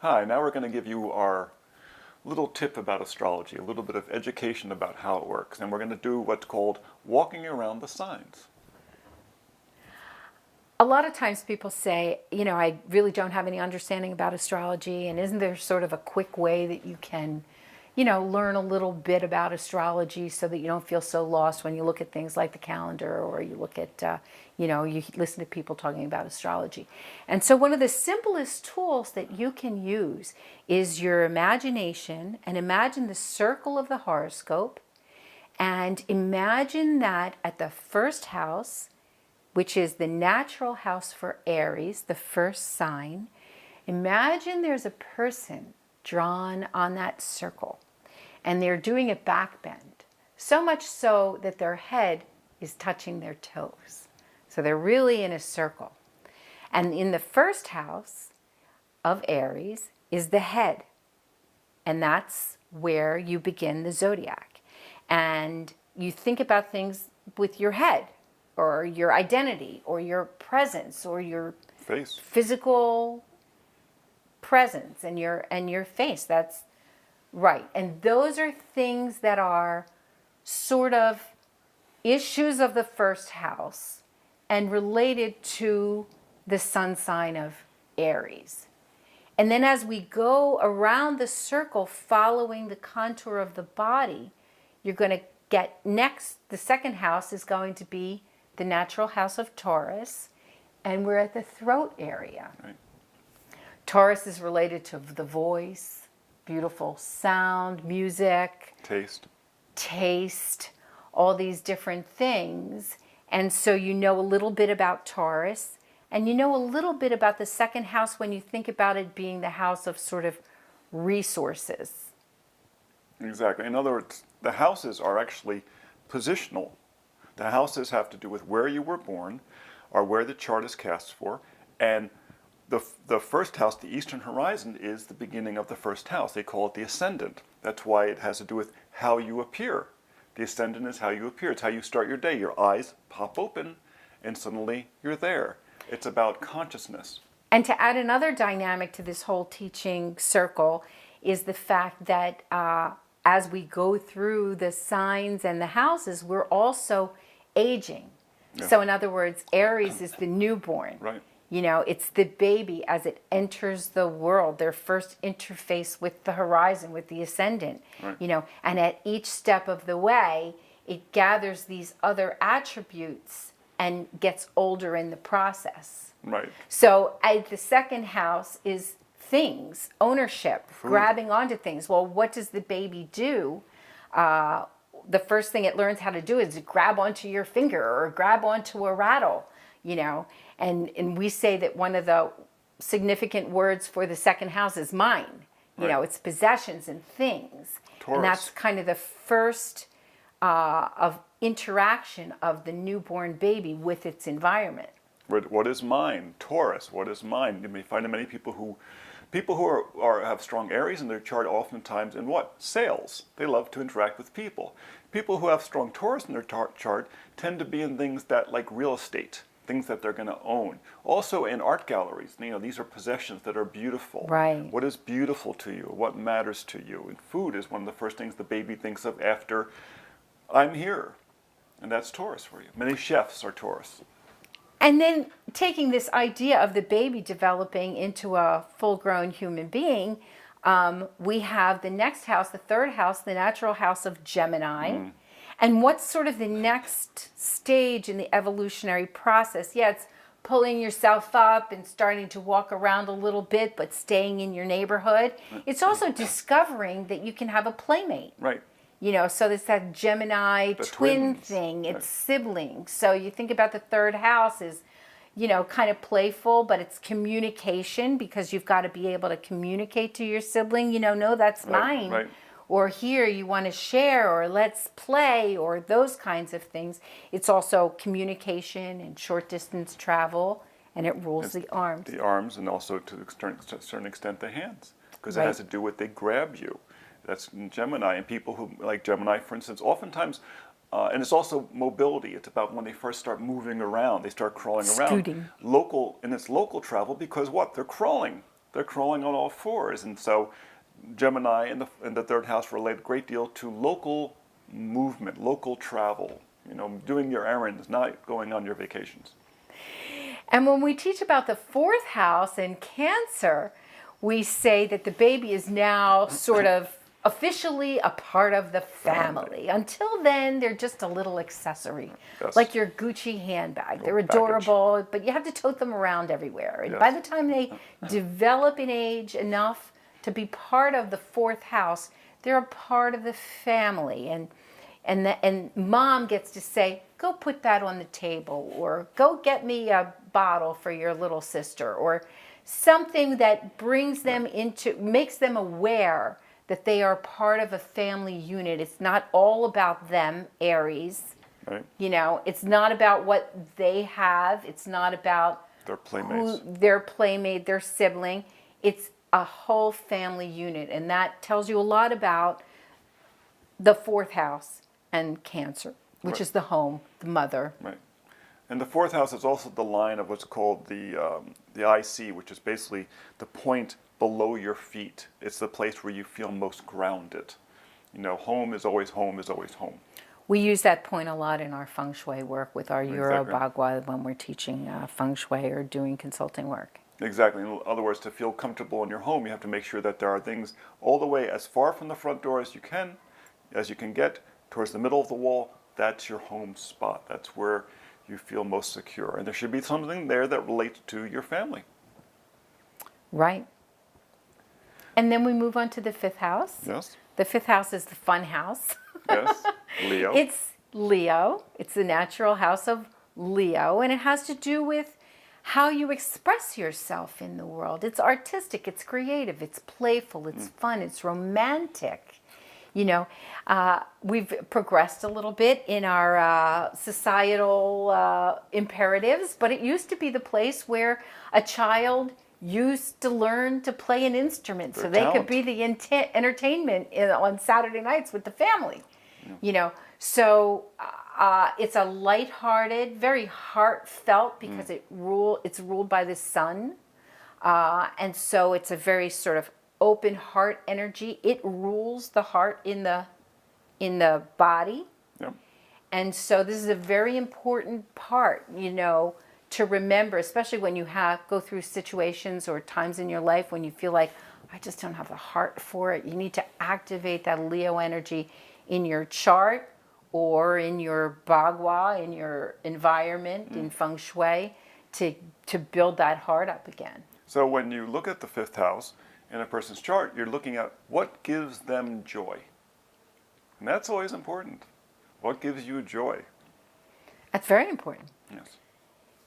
Hi, now we're going to give you our little tip about astrology, a little bit of education about how it works. And we're going to do what's called walking around the signs. A lot of times people say, I really don't have any understanding about astrology, and isn't there sort of a quick way that you can, learn a little bit about astrology so that you don't feel so lost when you look at things like the calendar, or you look at, you listen to people talking about astrology. And so one of the simplest tools that you can use is your imagination, and imagine the circle of the horoscope, and imagine that at the first house, which is the natural house for Aries, the first sign, imagine there's a person drawn on that circle, and they're doing a back bend, so much so that their head is touching their toes. So they're really in a circle. And in the first house of Aries is the head, and that's where you begin the zodiac. And you think about things with your head, or your identity, or your presence, or your Face. Physical presence, and your face. That's right. And those are things that are sort of issues of the first house and related to the sun sign of Aries. And then as we go around the circle following the contour of the body, you're going to get next, the second house is going to be the natural house of Taurus, and we're at the throat area. Right. Taurus is related to the voice, beautiful sound, music, taste, all these different things. And so you know a little bit about Taurus, and you know a little bit about the second house when you think about it being the house of sort of resources. Exactly. In other words, the houses are actually positional. The houses have to do with where you were born, or where the chart is cast for, and the first house, the eastern horizon, is the beginning of the first house. They call it the ascendant. That's why it has to do with how you appear. The ascendant is how you appear. It's how you start your day. Your eyes pop open, and suddenly you're there. It's about consciousness. And to add another dynamic to this whole teaching circle is the fact that as we go through the signs and the houses, we're also aging. Yeah. So in other words, Aries is the newborn. Right. It's the baby as it enters the world, their first interface with the horizon, with the ascendant. Right. And at each step of the way, it gathers these other attributes and gets older in the process. Right. So the second house is things, ownership, grabbing onto things. Well, what does the baby do? The first thing it learns how to do is grab onto your finger or grab onto a rattle, and we say that one of the significant words for the second house is mine. It's possessions and things. Taurus. And that's kind of the first of interaction of the newborn baby with its environment. What is mine? Taurus. What is mine? You may find many people who have strong Aries in their chart oftentimes in what? Sales. They love to interact with people. People who have strong Taurus in their chart tend to be in things that like real estate, things that they're going to own. Also in art galleries, these are possessions that are beautiful. Right. What is beautiful to you? What matters to you? And food is one of the first things the baby thinks of after I'm here. And that's Taurus for you. Many chefs are Taurus. And then taking this idea of the baby developing into a full-grown human being, we have the next house, the third house, the natural house of Gemini. And what's sort of the next stage in the evolutionary process? Yeah, it's pulling yourself up and starting to walk around a little bit, but staying in your neighborhood. It's also discovering that you can have a playmate. Right. So there's that Gemini twin thing. It's siblings. So you think about the third house is, kind of playful, but it's communication, because you've got to be able to communicate to your sibling, no, that's mine. Right. Or here you want to share, or let's play, or those kinds of things. It's also communication and short distance travel, and it rules the arms. The arms, and also to a certain extent the hands, because it has to do with they grab you. That's in Gemini, and people who like Gemini, for instance, oftentimes, and it's also mobility. It's about when they first start moving around, they start crawling around. Scooting. And it's local travel because what? They're crawling. they're crawling on all fours. And so Gemini in the third house relate a great deal to local movement, local travel, doing your errands, not going on your vacations. And when we teach about the fourth house in Cancer, we say that the baby is now sort of officially a part of the family. Until then, they're just a little accessory, Yes. like your Gucci handbag. They're Baggage. adorable, but you have to tote them around everywhere. And Yes. by the time they develop in age enough to be part of the fourth house, they're a part of the family. And mom gets to say, go put that on the table, or go get me a bottle for your little sister, or something that brings them makes them aware that they are part of a family unit. It's not all about them, Aries. Right. It's not about what they have. It's not about Their playmates. their playmate, their sibling. It's a whole family unit. And that tells you a lot about the fourth house and Cancer, which is the home, the mother. Right. And the fourth house is also the line of what's called the IC, which is basically the point below your feet. It's the place where you feel most grounded. Home is always home is always home. We use that point a lot in our feng shui work with our Euro Exactly. Bagua when we're teaching feng shui or doing consulting work. Exactly. In other words, to feel comfortable in your home, you have to make sure that there are things all the way as far from the front door as you can get towards the middle of the wall. That's your home spot. That's where you feel most secure. And there should be something there that relates to your family. Right. And then we move on to the fifth house. Yes. The fifth house is the fun house. Yes. Leo. It's Leo. It's the natural house of Leo, and it has to do with how you express yourself in the world. It's artistic, it's creative, it's playful, it's fun, it's romantic. We've progressed a little bit in our societal imperatives, but it used to be the place where a child used to learn to play an instrument so they could be the entertainment on Saturday nights with the family. So it's a lighthearted, very heartfelt, because it's ruled by the sun, and so it's a very sort of open heart energy. It rules the heart in the body. Yep. And so this is a very important part, to remember, especially when you go through situations or times in your life when you feel like, I just don't have the heart for it. You need to activate that Leo energy in your chart or in your bagua, in your environment, in feng shui, to build that heart up again. So when you look at the fifth house in a person's chart, you're looking at what gives them joy. And that's always important. What gives you joy? That's very important. Yes.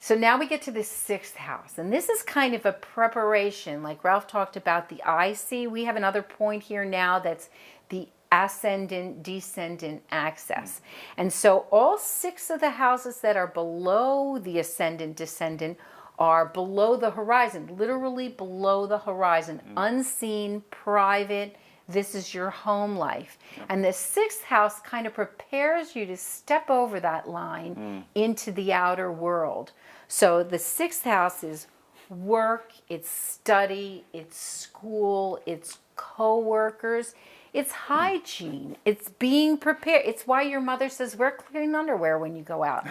So now we get to the sixth house, and this is kind of a preparation, like Ralph talked about the IC. We have another point here now that's the ascendant descendant axis. And so all six of the houses that are below the ascendant descendant are below the horizon, literally below the horizon, unseen, private. This is your home life. And the sixth house kind of prepares you to step over that line into the outer world. So the sixth house is work, it's study, it's school, it's co-workers, it's hygiene, it's being prepared. It's why your mother says, wear clean underwear when you go out.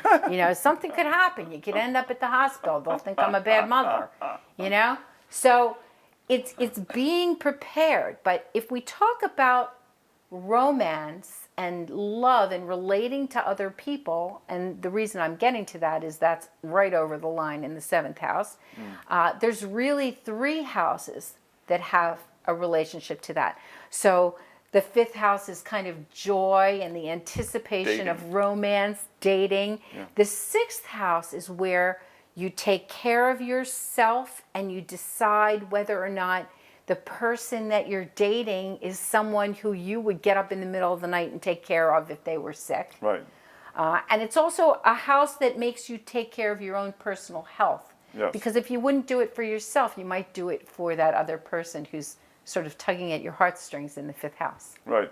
Something could happen. You could end up at the hospital. They'll think I'm a bad mother, So it's being prepared. But if we talk about romance and love and relating to other people, and the reason I'm getting to that is that's right over the line in the seventh house, there's really three houses that have a relationship to that. So the fifth house is kind of joy and the anticipation of romance, dating. Yeah. The sixth house is where you take care of yourself and you decide whether or not the person that you're dating is someone who you would get up in the middle of the night and take care of if they were sick. Right. And it's also a house that makes you take care of your own personal health. Yes. Because if you wouldn't do it for yourself, you might do it for that other person who's sort of tugging at your heartstrings in the fifth house. Right.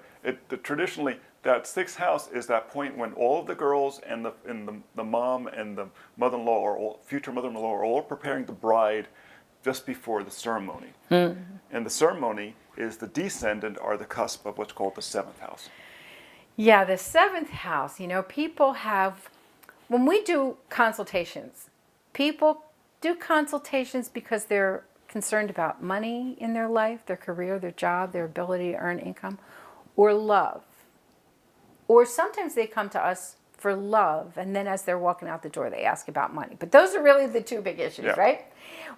Traditionally, that sixth house is that point when all of the girls and the mom and the mother-in-law or future mother-in-law are all preparing the bride just before the ceremony. And the ceremony is the descendant or the cusp of what's called the 7th house. Yeah, the 7th house, people have, when we do consultations, people do consultations because they're concerned about money in their life, their career, their job, their ability to earn income, or love. Or sometimes they come to us for love, and then as they're walking out the door, they ask about money. But those are really the two big issues, Yeah. right?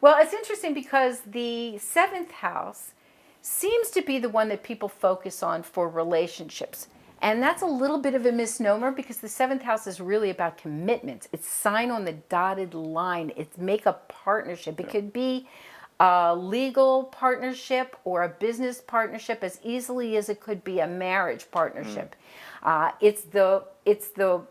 Well, it's interesting because the 7th house seems to be the one that people focus on for relationships. And that's a little bit of a misnomer because the 7th house is really about commitments. It's sign on the dotted line. It's make a partnership. It could be a legal partnership or a business partnership as easily as it could be a marriage partnership. It's the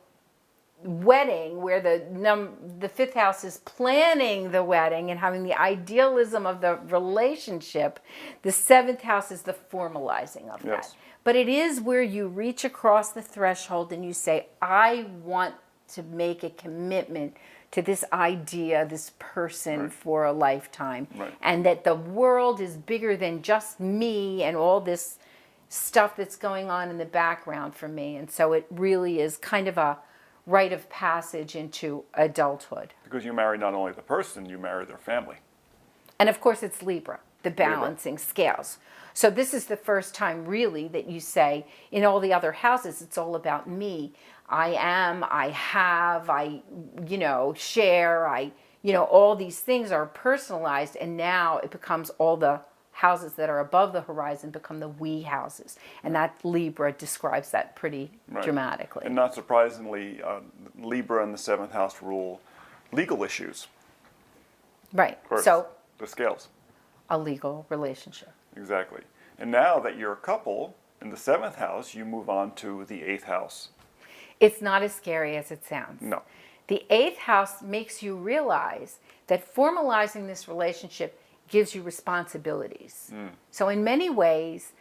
wedding where the 5th house is planning the wedding and having the idealism of the relationship. The 7th house is the formalizing of Yes. that. But it is where you reach across the threshold and you say, I want to make a commitment to this idea, this person for a lifetime. Right. And that the world is bigger than just me and all this stuff that's going on in the background for me. And so it really is kind of a rite of passage into adulthood. Because you marry not only the person, you marry their family. And of course it's Libra, the balancing scales. So this is the first time really that you say, in all the other houses, it's all about me. I am, I have, I share, all these things are personalized, and now it becomes all the houses that are above the horizon become the we houses. And that Libra describes that pretty dramatically. And not surprisingly, Libra and the 7th house rule legal issues. Right. Of course, So the scales. a legal relationship. Exactly. And now that you're a couple, in the 7th house, you move on to the 8th house. It's not as scary as it sounds. No. The 8th house makes you realize that formalizing this relationship gives you responsibilities. So in many ways,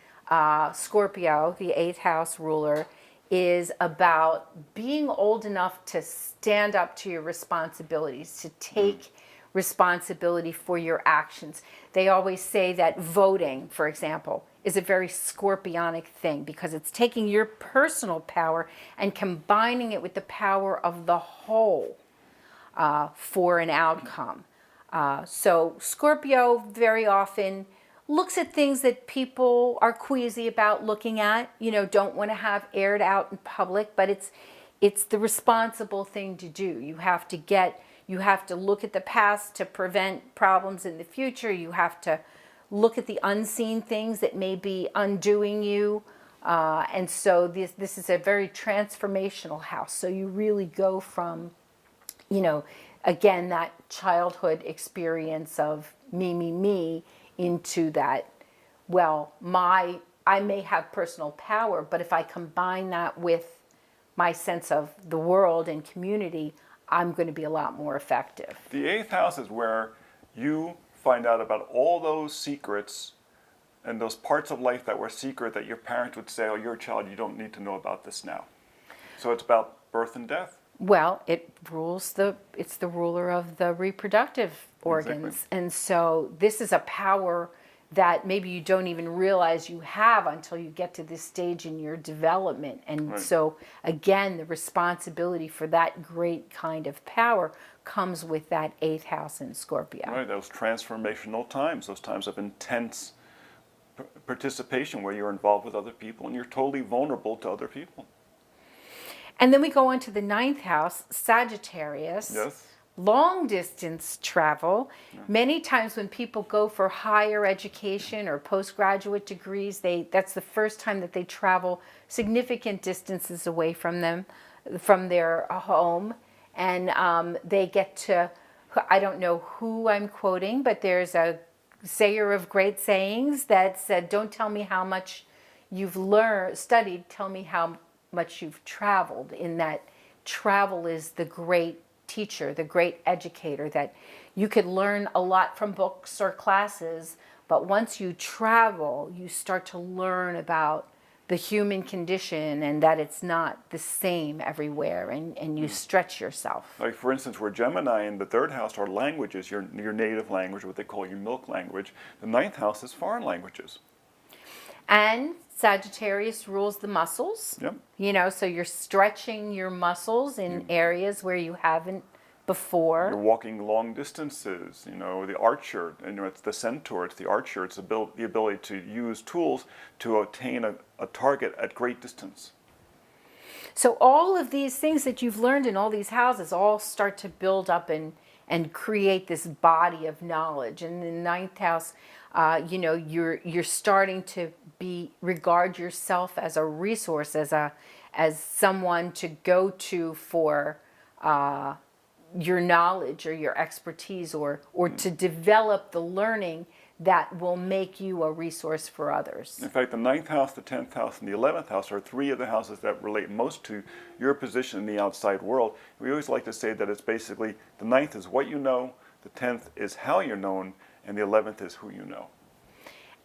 Scorpio, the 8th house ruler, is about being old enough to stand up to your responsibilities, to take responsibility for your actions. They always say that voting, for example, is a very scorpionic thing because it's taking your personal power and combining it with the power of the whole for an outcome. So Scorpio very often looks at things that people are queasy about looking at, don't want to have aired out in public, but it's the responsible thing to do. You have to look at the past to prevent problems in the future. You have to look at the unseen things that may be undoing you. And so this is a very transformational house. So you really go from, again, that childhood experience of me, into that, I may have personal power, but if I combine that with my sense of the world and community, I'm going to be a lot more effective. The 8th house is where you find out about all those secrets and those parts of life that were secret that your parents would say, oh, you're a child, you don't need to know about this now. So it's about birth and death. Well, it's the ruler of the reproductive organs. Exactly. And so this is a power that maybe you don't even realize you have until you get to this stage in your development. And so, again, the responsibility for that great kind of power comes with that 8th house in Scorpio. Right, those transformational times, those times of intense participation where you're involved with other people and you're totally vulnerable to other people. And then we go on to the 9th house, Sagittarius. Yes. Long distance travel. Many times when people go for higher education or postgraduate degrees, that's the first time that they travel significant distances away from their home. And they get to, I don't know who I'm quoting, but there's a sayer of great sayings that said, don't tell me how much you've studied, tell me how much you've traveled. In that travel is the great teacher, the great educator, that you could learn a lot from books or classes, but once you travel, you start to learn about the human condition, and that it's not the same everywhere, and you stretch yourself. Like, for instance, where Gemini in the third house are languages, your native language, what they call your milk language. The ninth house is foreign languages. And Sagittarius rules the muscles. Yep. You know, so you're stretching your muscles in areas where you haven't before. You're walking long distances. You know, the archer, and it's the centaur, it's the archer. It's the ability to use tools to attain a target at great distance. So all of these things that you've learned in all these houses all start to build up and create this body of knowledge. And in the ninth house, you know, you're starting to regard yourself as a resource, as someone to go to for your knowledge or your expertise, or to develop the learning that will make you a resource for others. In fact, the ninth house, the 10th house, and the 11th house are three of the houses that relate most to your position in the outside world. We always like to say that it's basically the ninth is what you know, the 10th is how you're known, and the 11th is who you know.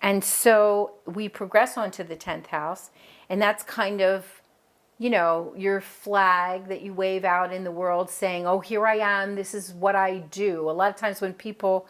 And so we progress on to the 10th house, and that's kind of, you know, your flag that you wave out in the world saying, oh, here I am, this is what I do. A lot of times when people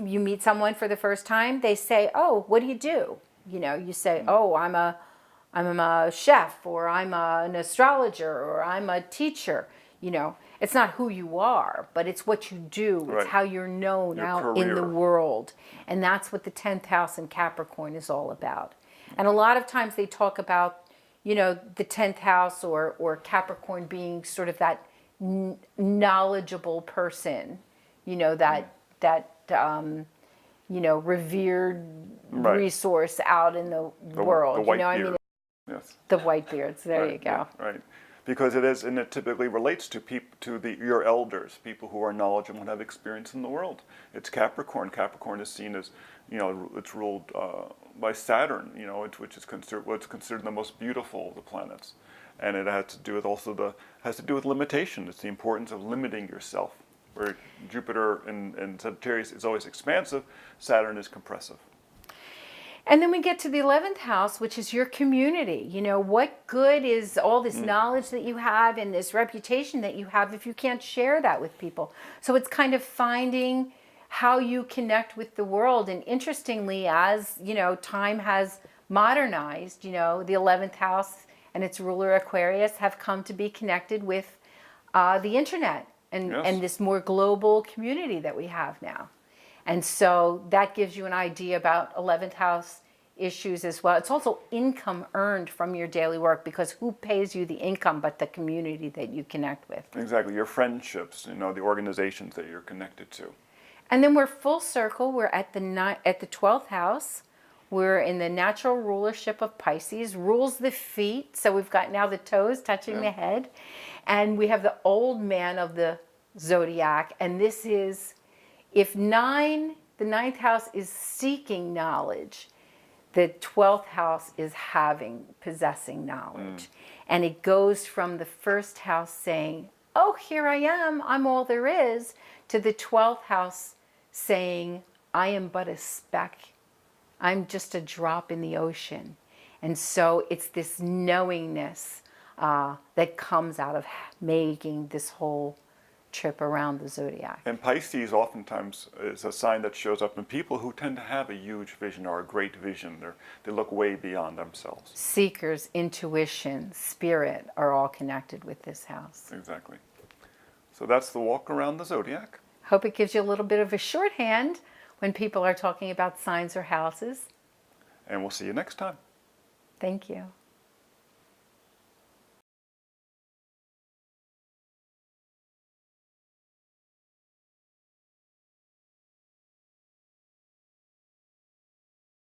you meet someone for the first time, they say, oh, what do you do? You know, you say, oh, I'm a chef, or I'm an astrologer, or I'm a teacher. You know, it's not who you are, but it's what you do. Right. It's how you're known Your out in the career. world. And that's what the 10th house in Capricorn is all about. And a lot of times they talk about, you know, the 10th house or Capricorn being sort of that knowledgeable person, you know, that you know, revered resource out in the world. The white you know, beard. I mean, Yes. the white beards. There Right, you go. yeah, right. Because it is, and it typically relates to your elders, people who are knowledgeable and have experience in the world. It's Capricorn. Capricorn is seen as, you know, it's ruled by Saturn, you know, which is what's considered the most beautiful of the planets, and it has to do with limitation. It's the importance of limiting yourself. Where Jupiter in Sagittarius is always expansive, Saturn is compressive. And then we get to the 11th house, which is your community. You know, what good is all this knowledge that you have and this reputation that you have if you can't share that with people? So it's kind of finding how you connect with the world. And interestingly, as, you know, time has modernized, you know, the 11th house and its ruler Aquarius have come to be connected with the internet and this more global community that we have now. And so that gives you an idea about 11th house issues as well. It's also income earned from your daily work, because who pays you the income but the community that you connect with? Exactly, your friendships, you know, the organizations that you're connected to. And then we're full circle. We're at the 12th house. We're in the natural rulership of Pisces, rules the feet. So we've got now the toes touching the head. And we have the old man of the zodiac. And this is, if the 9th house is seeking knowledge, the 12th house is possessing knowledge. And it goes from the first house saying, oh, here I am, I'm all there is, to the 12th house saying, I am but a speck. I'm just a drop in the ocean. And so it's this knowingness that comes out of making this whole trip around the zodiac. And Pisces oftentimes is a sign that shows up in people who tend to have a huge vision or a great vision. They look way beyond themselves. Seekers, intuition, spirit are all connected with this house. Exactly. So that's the walk around the zodiac. Hope it gives you a little bit of a shorthand when people are talking about signs or houses. And we'll see you next time. Thank you.